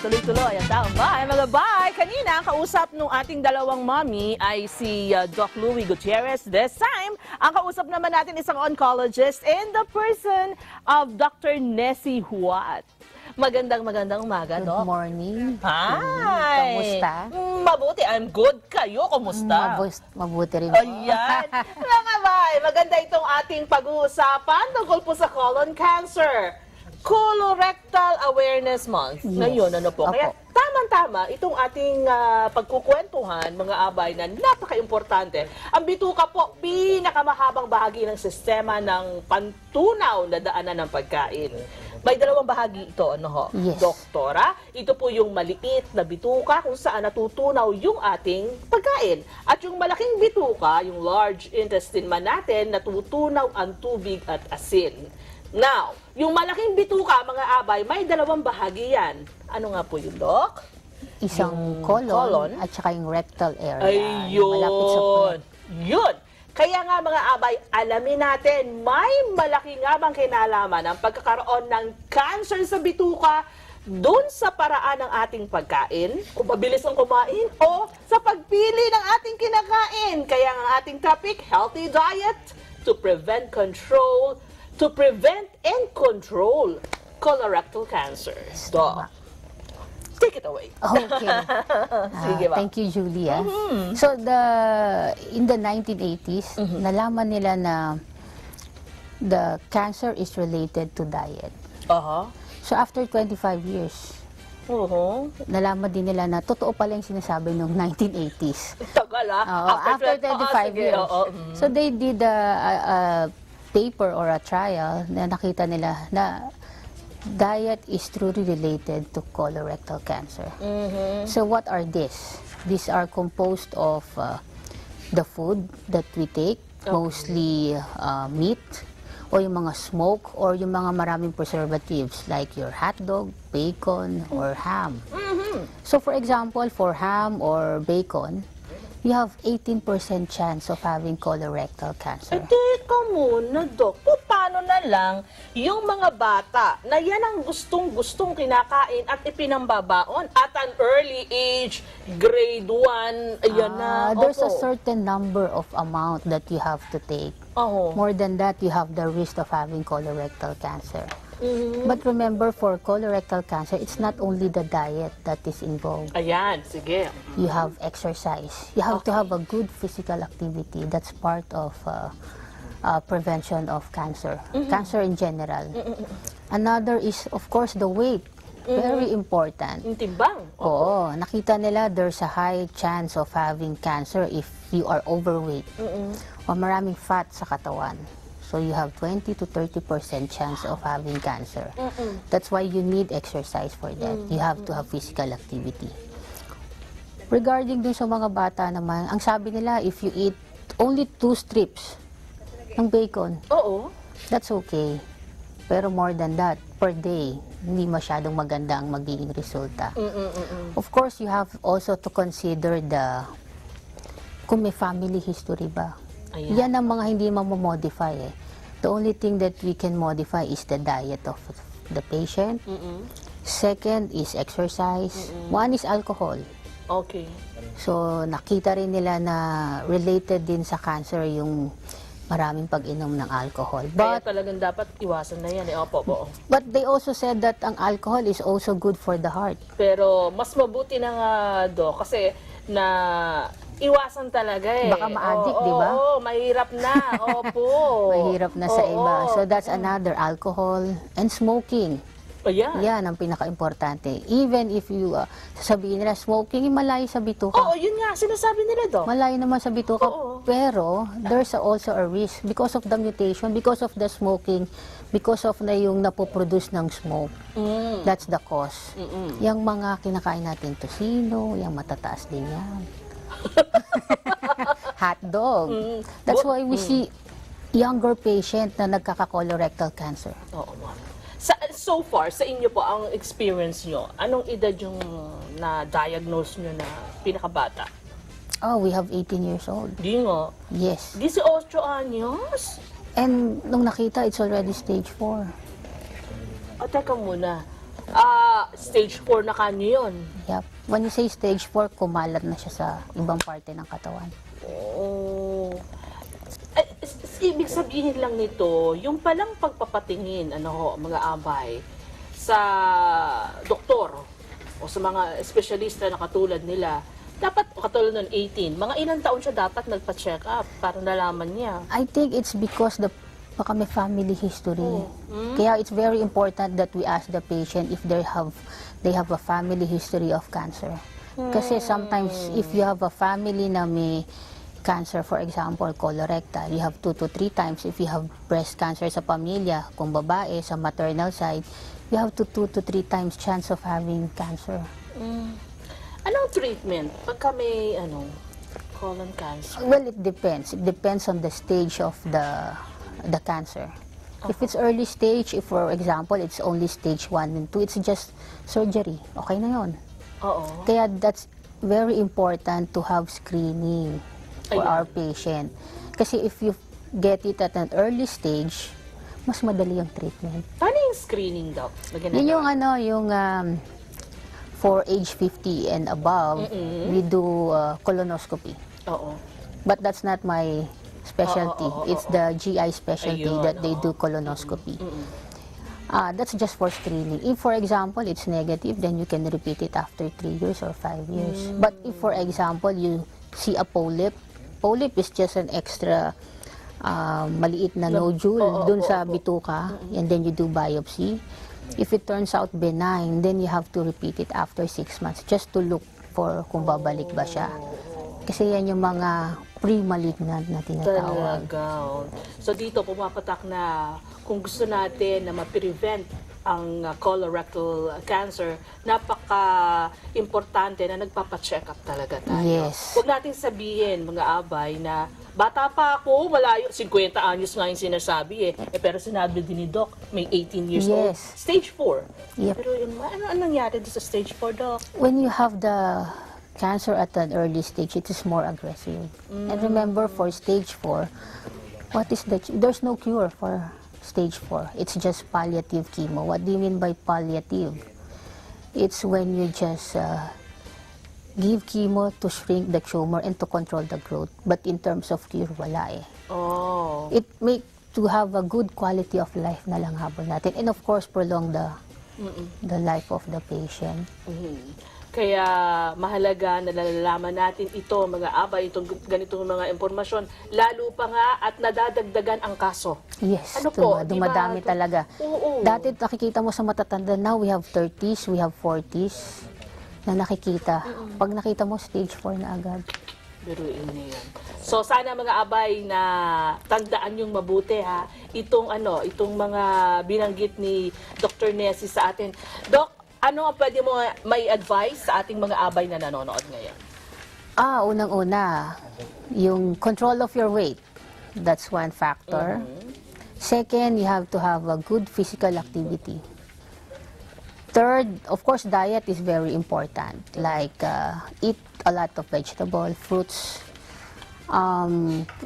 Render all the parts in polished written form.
tuloy-tuloy ang taong bahay. Mga bay, kanina ang kausap ng ating dalawang mommy ay si Doc Louie Gutierrez. This time, ang kausap naman natin isang oncologist in the person of Dr. Nessie Huat. Magandang umaga, Good Doc. morning. Hi! Kamusta? Mabuti. I'm good. Kayo, kumusta? Mabuti rin po. Ayan. Mga bay, maganda itong ating pag-uusapan tungkol po sa colon cancer. Colorectal Awareness Month. Yes. Ngayon, ano po? Opo. Kaya tamang-tama itong ating pagkukwentuhan, mga abay, na napaka-importante. Ang bituka po, pinakamahabang bahagi ng sistema ng pantunaw na daanan ng pagkain. May dalawang bahagi ito, ano ho? Yes. Doktora, ito po yung maliit na bituka kung saan natutunaw yung ating pagkain. At yung malaking bituka, yung large intestine man natin, natutunaw ang tubig at asin. Now, yung malaking bituka, mga abay, may dalawang bahagi yan. Ano nga po yun, Doc? Isang Yung colon. colon at saka yung rectal area. Yung Ayun. malapit sa puwet. Yun. Kaya nga mga abay, alamin natin, may malaki nga bang kinalaman ang pagkakaroon ng cancer sa bituka doon sa paraan ng ating pagkain, kung mabilis ang kumain, o sa pagpili ng ating kinakain. Kaya nga ang ating topic, healthy diet to prevent and control colorectal cancer. Doc, take it away. Okay. Sige ba? Thank you, Julia. So, in the 1980s, nalaman nila na the cancer is related to diet. Aha. So, after 25 years, nalaman din nila na totoo pala yung sinasabi ng 1980s. Tagal Oo, after 25 years. So, they did a paper or a trial na nakita nila na diet is truly related to colorectal cancer. So what are these? These are composed of the food that we take, mostly meat, o yung mga smoke, or yung mga maraming preservatives like your hotdog, bacon, or ham. So for example, for ham or bacon, you have 18% chance of having colorectal cancer. Teka muna, Dok. Paano na lang yung mga bata na yan ang gustong-gustong kinakain at ipinambabaon at an early age, grade 1, ayan na. There's a Opo. certain number of amount that you have to take. Oho. More than that, you have the risk of having colorectal cancer. But remember, for colorectal cancer, it's not only the diet that is involved. Ayan, sige. You have exercise. You have to have a good physical activity. That's part of prevention of cancer. Cancer in general. Another is, of course, the weight. Very important. Yung timbang. Oo, nakita nila there's a high chance of having cancer if you are overweight o maraming fat sa katawan. So you have 20 to 30% chance of having cancer. That's why you need exercise for that. You have to have physical activity. Regarding dun sa mga bata naman, ang sabi nila, if you eat only 2 strips ng bacon, Oo. that's okay. Pero more than that, per day, hindi masyadong maganda ang magiging resulta. Of course, you have also to consider kung may family history ba. Ayan. Yan ang mga hindi mamomodify eh. The only thing that we can modify is the diet of the patient. Second is exercise. One is alcohol. Okay. So, nakita rin nila na related din sa cancer yung maraming pag-inom ng alcohol. Kaya talagang dapat iwasan na yan. Opo. But they also said that ang alcohol is also good for the heart. Pero mas mabuti na nga, Dok, kasi na iwasan talaga eh. Baka ma-addict, di ba? Oo, mahirap na. Opo. Mahirap na sa Oo. iba. So that's another, alcohol and smoking. Ayan. Yan ang pinaka-importante. Even if you, sasabihin nila, smoking, malayo sa bituka. Oo, yun nga, sinasabi nila, Dok. Malayo naman sa bituka. Oo. Pero, there's also a risk because of the mutation, because of the smoking, because of na yung napoproduce ng smoke. That's the cause. Yung mga kinakain natin, tosino, yung matataas din yan. Hot dog. That's why we see younger patient na nagkaka-colorectal cancer. Oo, ma'am. So far, sa inyo po, ang experience nyo, anong edad yung na-diagnose nyo na pinakabata? Oh, we have 18 years old. Di nga. Yes. 18 anyos? And nung nakita, it's already stage 4. O, teka muna. Stage 4 na kanyo yun. Yep. When you say stage 4, kumalat na siya sa ibang parte ng katawan. Oh. Ibig sabihin lang nito, yung palang pagpapatingin, mga abay, sa doktor o sa mga espesyalista na katulad nila, dapat, katulad ng 18, mga ilang taon siya dapat nagpa-check up para nalaman niya? I think it's because baka may family history. Kaya it's very important that we ask the patient if they have a family history of cancer. Kasi sometimes if you have a family na may cancer, for example, colorectal, you have 2 to 3 times. If you have breast cancer sa pamilya, kung babae, sa maternal side, you have 2 to 3 times chance of having cancer. Anong treatment pagka may colon cancer? Well, it depends. It depends on the stage of the cancer. If it's early stage, if for example, it's only stage 1 and 2, it's just surgery. Okay na yun. Oo. Kaya that's very important to have screening for Ayun. our patient. Kasi if you get it at an early stage, mas madali yung treatment. Paano yung screening, Doc? Yun yung for age 50 and above, we do colonoscopy. Oo. But that's not my specialty. It's the GI specialty Ayun, that they do colonoscopy. That's just for screening. If, for example, it's negative, then you can repeat it after 3 years or 5 years. But if, for example, you see a polyp is just an extra maliit na nodule dun sa bituka, and then you do biopsy. If it turns out benign, then you have to repeat it after 6 months just to look for kung babalik ba siya. Kasi yan yung mga pre-malignant na tinatawag. Talaga. So dito pumapatak na kung gusto natin na ma-prevent ang colorectal cancer, napaka-importante na nagpapa-check up talaga tayo. Yes. Huwag natin sabihin, mga abay, na bata pa ako, malayo, 50 anyos nga yung sinasabi pero sinabi din ni Doc, may 18 years old. Yes. Stage 4. Yep. Pero ano nangyari doon sa stage 4, Doc? When you have the cancer at an early stage, it is more aggressive. And remember, for stage 4, there's no cure for stage 4. It's just palliative chemo. What do you mean by palliative? It's when you just give chemo to shrink the tumor and to control the growth. But in terms of cure, wala eh. Oh. It make to have a good quality of life na lang habol natin. And of course, prolong the life of the patient. Kaya mahalaga na nalalaman natin ito, mga abay, itong ganitong mga impormasyon, lalo pa nga at nadadagdagan ang kaso. Yes, Ano po, dumadami diba? talaga. Oo. Dati nakikita mo sa matatanda, now we have 30s, we have 40s na nakikita. Pag nakita mo, stage 4 na agad. Biruin niyo yan. So sana mga abay na tandaan yung mabuti itong mga binanggit ni Dr. Nessie sa atin. Doc, ano ang pwede mo may advice sa ating mga abay na nanonood ngayon? Unang-una, yung control of your weight. That's one factor. Second, you have to have a good physical activity. Third, of course, diet is very important. Like, eat a lot of vegetable, fruits.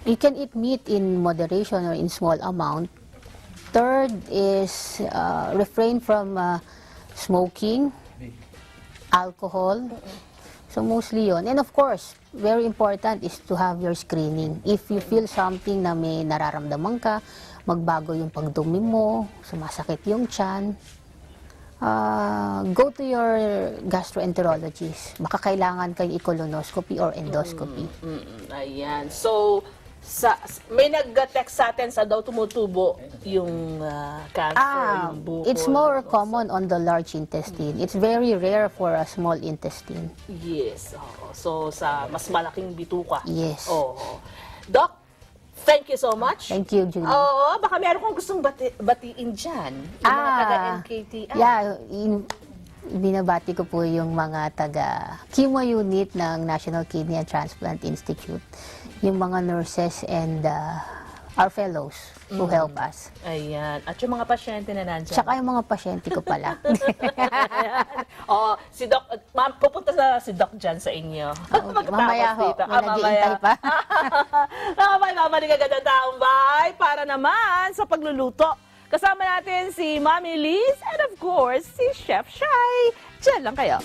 You can eat meat in moderation or in small amount. Third is refrain from smoking, alcohol. So mostly yon. And of course, very important is to have your screening. If you feel something na may nararamdaman ka, magbago yung pagdumi mo, sumasakit yung tiyan, go to your gastroenterologist. Baka kailangan kayo i-colonoscopy or endoscopy. Ayan. So, may nag-text sa atin sa daw tumutubo yung cancer, yung buko. It's more common on the large intestine. It's very rare for a small intestine. Yes. So, sa mas malaking bituka. Yes. Doc, thank you so much. Thank you, Julie. Baka meron kong gustong batiin dyan. Yung mga taga-NKTI. Yeah, binabati ko po yung mga taga-chemo unit ng National Kidney and Transplant Institute, yung mga nurses and our fellows who help us. Ayan. At yung mga pasyente na nandyan. Tsaka yung mga pasyente ko pala. Si Doc, ma'am, pupunta si Doc dyan sa inyo. Mamaya ho, dito. may nag-iintay pa. Mamaya, mamalik agad ang taong bahay para naman sa pagluluto Kasama natin si Mami Liz and of course, si Chef Shai. Diyan lang kayo.